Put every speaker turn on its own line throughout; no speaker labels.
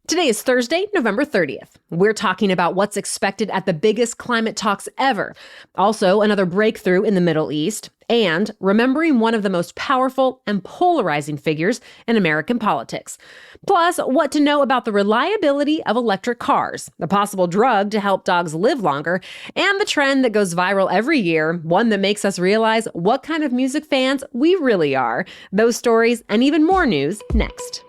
Today is Thursday, November 30th. We're talking about what's expected at the biggest climate talks ever. Also, another breakthrough in the Middle East, and remembering one of the most powerful and polarizing figures in American politics. Plus, what to know about the reliability of electric cars, the possible drug to help dogs live longer, and the trend that goes viral every year, one that makes us realize what kind of music fans we really are. Those stories and even more news next.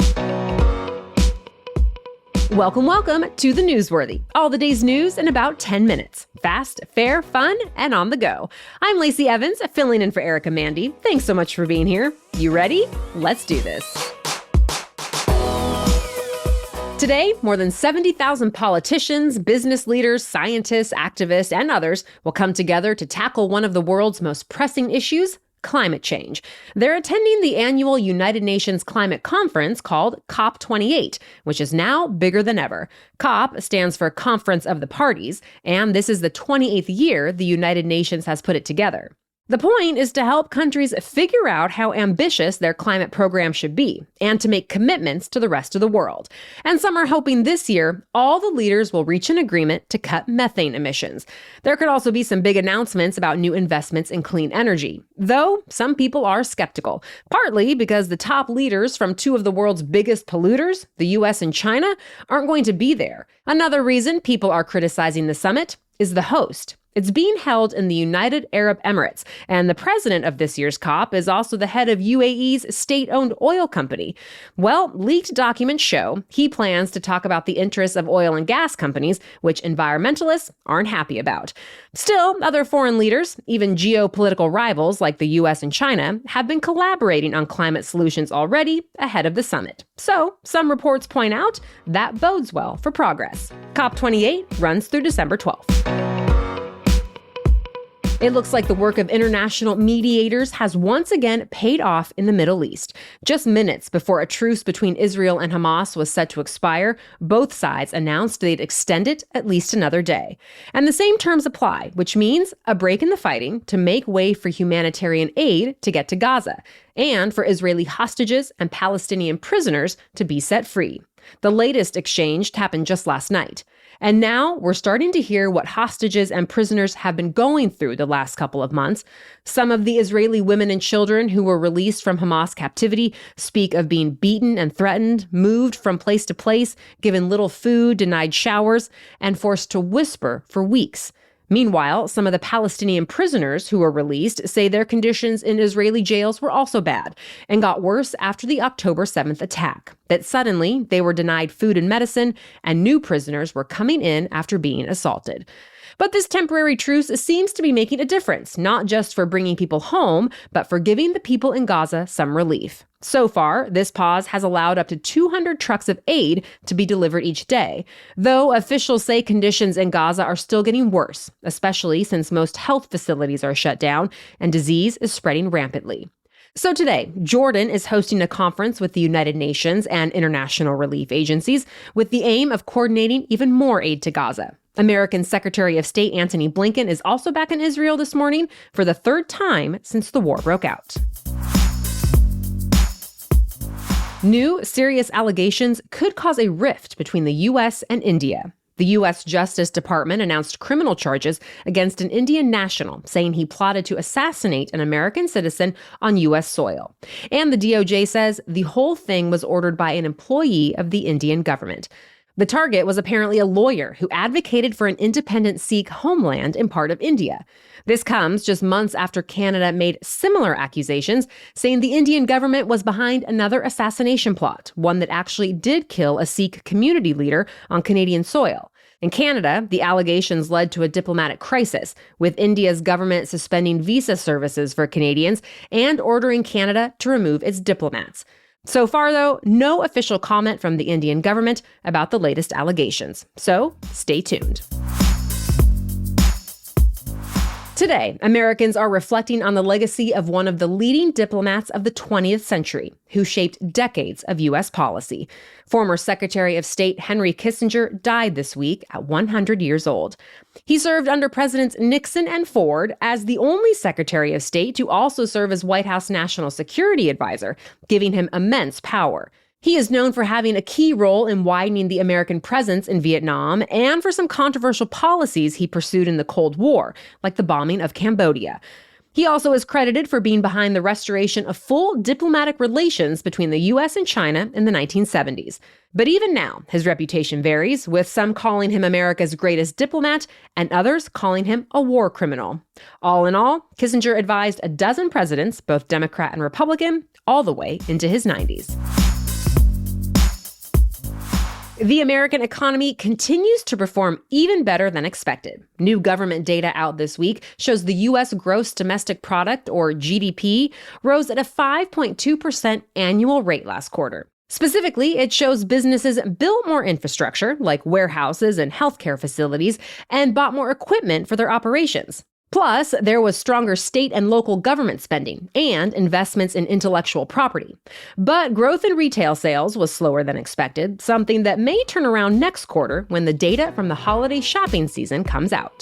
Welcome to The Newsworthy. All the day's news in about 10 minutes. Fast, fair, fun, and on the go. I'm Lacey Evans, filling in for Erica Mandy. Thanks so much for being here. You ready? Let's do this. Today, more than 70,000 politicians, business leaders, scientists, activists, and others will come together to tackle one of the world's most pressing issues: climate change. They're attending the annual United Nations Climate Conference called COP28, which is now bigger than ever. COP stands for Conference of the Parties, and this is the 28th year the United Nations has put it together. The point is to help countries figure out how ambitious their climate program should be and to make commitments to the rest of the world. And some are hoping this year all the leaders will reach an agreement to cut methane emissions. There could also be some big announcements about new investments in clean energy, though some people are skeptical, partly because the top leaders from two of the world's biggest polluters, the US and China, aren't going to be there. Another reason people are criticizing the summit is the host. It's being held in the United Arab Emirates, and the president of this year's COP is also the head of UAE's state-owned oil company. Well, leaked documents show he plans to talk about the interests of oil and gas companies, which environmentalists aren't happy about. Still, other foreign leaders, even geopolitical rivals like the US and China, have been collaborating on climate solutions already ahead of the summit. So, some reports point out that bodes well for progress. COP28 runs through December 12th. It looks like the work of international mediators has once again paid off in the Middle East. Just minutes before a truce between Israel and Hamas was set to expire, both sides announced they'd extend it at least another day. And the same terms apply, which means a break in the fighting to make way for humanitarian aid to get to Gaza, and for Israeli hostages and Palestinian prisoners to be set free. The latest exchange happened just last night. And now we're starting to hear what hostages and prisoners have been going through the last couple of months. Some of the Israeli women and children who were released from Hamas captivity speak of being beaten and threatened, moved from place to place, given little food, denied showers, and forced to whisper for weeks. Meanwhile, some of the Palestinian prisoners who were released say their conditions in Israeli jails were also bad and got worse after the October 7th attack. That suddenly they were denied food and medicine, and new prisoners were coming in after being assaulted. But this temporary truce seems to be making a difference, not just for bringing people home, but for giving the people in Gaza some relief. So far, this pause has allowed up to 200 trucks of aid to be delivered each day, though officials say conditions in Gaza are still getting worse, especially since most health facilities are shut down and disease is spreading rampantly. So today, Jordan is hosting a conference with the United Nations and international relief agencies with the aim of coordinating even more aid to Gaza. American Secretary of State Antony Blinken is also back in Israel this morning for the third time since the war broke out. New serious allegations could cause a rift between the U.S. and India. The U.S. Justice Department announced criminal charges against an Indian national, saying he plotted to assassinate an American citizen on U.S. soil. And the DOJ says the whole thing was ordered by an employee of the Indian government. The target was apparently a lawyer who advocated for an independent Sikh homeland in part of India. This comes just months after Canada made similar accusations, saying the Indian government was behind another assassination plot, one that actually did kill a Sikh community leader on Canadian soil. In Canada, the allegations led to a diplomatic crisis, with India's government suspending visa services for Canadians and ordering Canada to remove its diplomats. So far, though, no official comment from the Indian government about the latest allegations. So stay tuned. Today, Americans are reflecting on the legacy of one of the leading diplomats of the 20th century, who shaped decades of U.S. policy. Former Secretary of State Henry Kissinger died this week at 100 years old. He served under Presidents Nixon and Ford as the only Secretary of State to also serve as White House National Security Advisor, giving him immense power. He is known for having a key role in widening the American presence in Vietnam and for some controversial policies he pursued in the Cold War, like the bombing of Cambodia. He also is credited for being behind the restoration of full diplomatic relations between the U.S. and China in the 1970s. But even now, his reputation varies, with some calling him America's greatest diplomat and others calling him a war criminal. All in all, Kissinger advised a dozen presidents, both Democrat and Republican, all the way into his 90s. The American economy continues to perform even better than expected. New government data out this week shows the U.S. gross domestic product, or GDP, rose at a 5.2% annual rate last quarter. Specifically, it shows businesses built more infrastructure, like warehouses and healthcare facilities, and bought more equipment for their operations. Plus, there was stronger state and local government spending and investments in intellectual property. But growth in retail sales was slower than expected, something that may turn around next quarter when the data from the holiday shopping season comes out.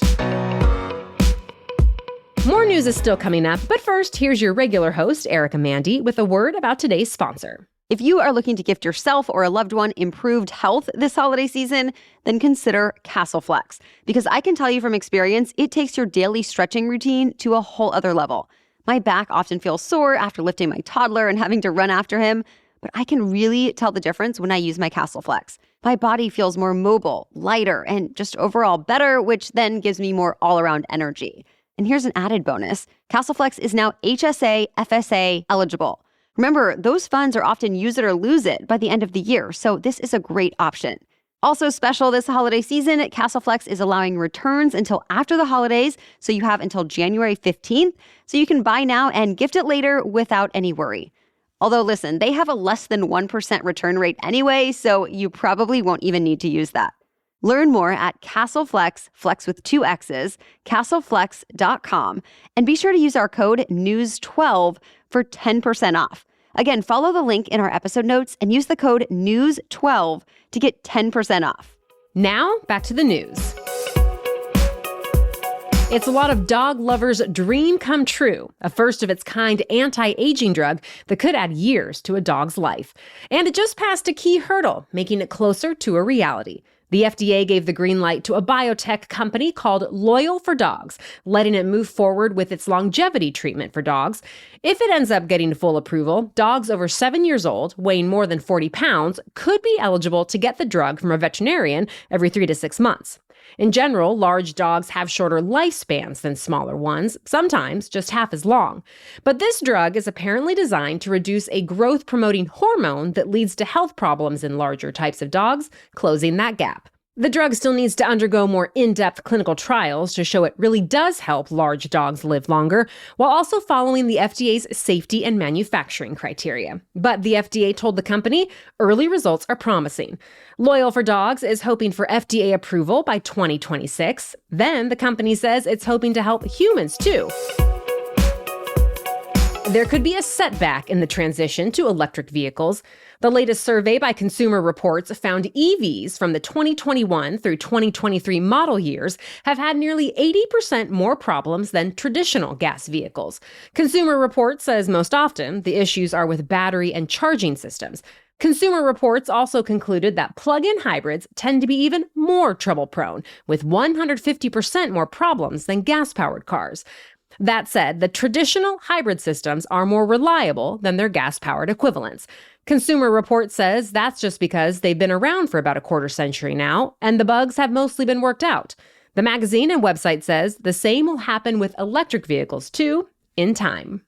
More news is still coming up, but first, here's your regular host, Erica Mandy, with a word about today's sponsor.
If you are looking to gift yourself or a loved one improved health this holiday season, then consider Castle Flex. Because I can tell you from experience, it takes your daily stretching routine to a whole other level. My back often feels sore after lifting my toddler and having to run after him, but I can really tell the difference when I use my Castle Flex. My body feels more mobile, lighter, and just overall better, which then gives me more all-around energy. And here's an added bonus. Castle Flex is now HSA, FSA eligible. Remember, those funds are often use it or lose it by the end of the year, so this is a great option. Also special this holiday season, Castle Flex is allowing returns until after the holidays, so you have until January 15th, so you can buy now and gift it later without any worry. Although, listen, they have a less than 1% return rate anyway, so you probably won't even need to use that. Learn more at Castle Flex, flex with 2 X's, castleflex.com, and be sure to use our code NEWS12 for 10% off. Again, follow the link in our episode notes and use the code NEWS12 to get 10% off.
Now, back to the news. It's a lot of dog lovers' dream come true, a first-of-its-kind anti-aging drug that could add years to a dog's life. And it just passed a key hurdle, making it closer to a reality. The FDA gave the green light to a biotech company called Loyal for Dogs, letting it move forward with its longevity treatment for dogs. If it ends up getting full approval, dogs over 7 years old, weighing more than 40 pounds, could be eligible to get the drug from a veterinarian every 3 to 6 months. In general, large dogs have shorter lifespans than smaller ones, sometimes just half as long. But this drug is apparently designed to reduce a growth-promoting hormone that leads to health problems in larger types of dogs, closing that gap. The drug still needs to undergo more in-depth clinical trials to show it really does help large dogs live longer, while also following the FDA's safety and manufacturing criteria. But the FDA told the company early results are promising. Loyal for Dogs is hoping for FDA approval by 2026. Then the company says it's hoping to help humans too. There could be a setback in the transition to electric vehicles. The latest survey by Consumer Reports found EVs from the 2021 through 2023 model years have had nearly 80% more problems than traditional gas vehicles. Consumer Reports says most often the issues are with battery and charging systems. Consumer Reports also concluded that plug-in hybrids tend to be even more trouble-prone, with 150% more problems than gas-powered cars. That said, the traditional hybrid systems are more reliable than their gas-powered equivalents. Consumer Reports says that's just because they've been around for about a quarter century now, and the bugs have mostly been worked out. The magazine and website says the same will happen with electric vehicles too, in time.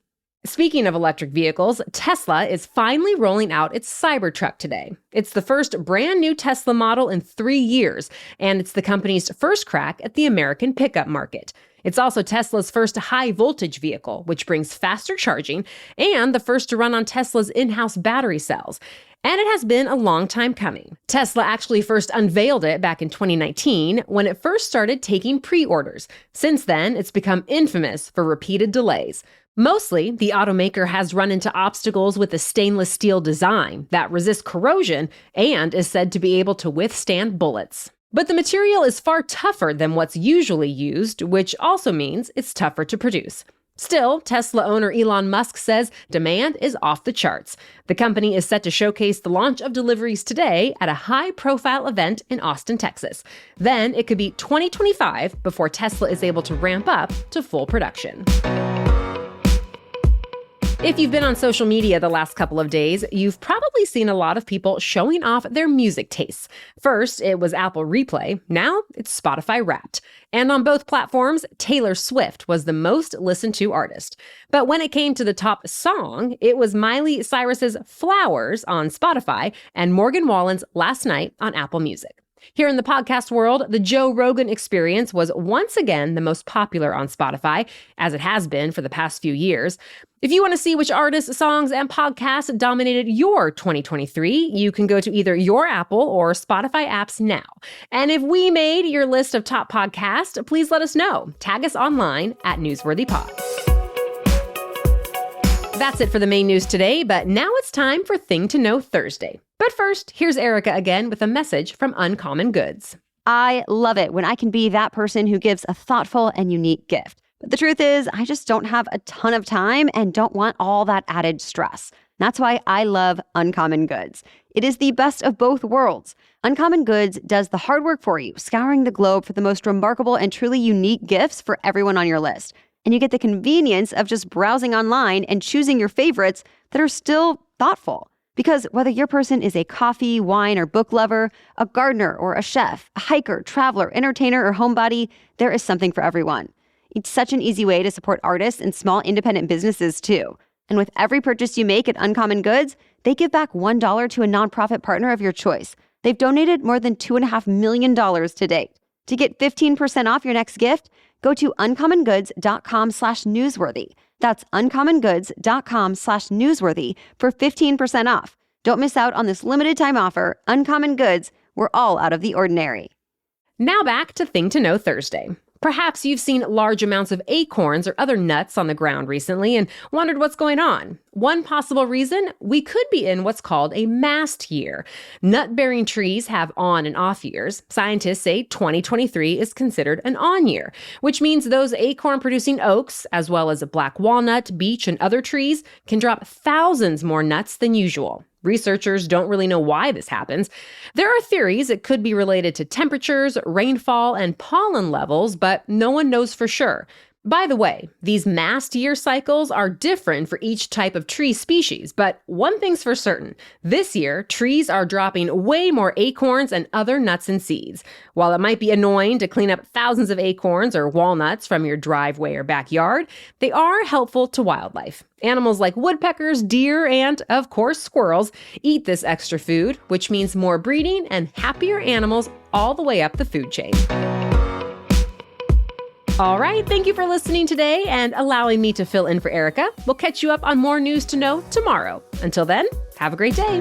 Speaking of electric vehicles, Tesla is finally rolling out its Cybertruck today. It's the first brand new Tesla model in 3 years, and it's the company's first crack at the American pickup market. It's also Tesla's first high-voltage vehicle, which brings faster charging, and the first to run on Tesla's in-house battery cells. And it has been a long time coming. Tesla actually first unveiled it back in 2019 when it first started taking pre-orders. Since then, it's become infamous for repeated delays. Mostly, the automaker has run into obstacles with a stainless steel design that resists corrosion and is said to be able to withstand bullets. But the material is far tougher than what's usually used, which also means it's tougher to produce. Still, Tesla owner Elon Musk says demand is off the charts. The company is set to showcase the launch of deliveries today at a high-profile event in Austin, Texas. Then it could be 2025 before Tesla is able to ramp up to full production. If you've been on social media the last couple of days, you've probably seen a lot of people showing off their music tastes. First, it was Apple Replay. Now, it's Spotify Wrapped. And on both platforms, Taylor Swift was the most listened to artist. But when it came to the top song, it was Miley Cyrus's Flowers on Spotify and Morgan Wallen's Last Night on Apple Music. Here in the podcast world, the Joe Rogan Experience was once again the most popular on Spotify, as it has been for the past few years. If you want to see which artists, songs, and podcasts dominated your 2023, you can go to either your Apple or Spotify apps now. And if we made your list of top podcasts, please let us know. Tag us online at NewsworthyPod. That's it for the main news today, but now it's time for Thing to Know Thursday. But first, here's Erica again with a message from Uncommon Goods.
I love it when I can be that person who gives a thoughtful and unique gift. But the truth is, I just don't have a ton of time and don't want all that added stress. That's why I love Uncommon Goods. It is the best of both worlds. Uncommon Goods does the hard work for you, scouring the globe for the most remarkable and truly unique gifts for everyone on your list. And you get the convenience of just browsing online and choosing your favorites that are still thoughtful. Because whether your person is a coffee, wine, or book lover, a gardener or a chef, a hiker, traveler, entertainer, or homebody, there is something for everyone. It's such an easy way to support artists and small independent businesses too. And with every purchase you make at Uncommon Goods, they give back $1 to a nonprofit partner of your choice. They've donated more than $2.5 million to date. To get 15% off your next gift, go to uncommongoods.com/newsworthy. That's uncommongoods.com/newsworthy for 15% off. Don't miss out on this limited time offer. Uncommon Goods, we're all out of the ordinary.
Now back to Thing to Know Thursday. Perhaps you've seen large amounts of acorns or other nuts on the ground recently and wondered what's going on. One possible reason, we could be in what's called a mast year. Nut-bearing trees have on and off years. Scientists say 2023 is considered an on year, which means those acorn-producing oaks, as well as a black walnut, beech, and other trees, can drop thousands more nuts than usual. Researchers don't really know why this happens. There are theories it could be related to temperatures, rainfall, and pollen levels, but no one knows for sure. By the way, these mast year cycles are different for each type of tree species, but one thing's for certain. This year, trees are dropping way more acorns and other nuts and seeds. While it might be annoying to clean up thousands of acorns or walnuts from your driveway or backyard, they are helpful to wildlife. Animals like woodpeckers, deer, and, of course, squirrels eat this extra food, which means more breeding and happier animals all the way up the food chain. All right, thank you for listening today and allowing me to fill in for Erica. We'll catch you up on more news to know tomorrow. Until then, have a great day.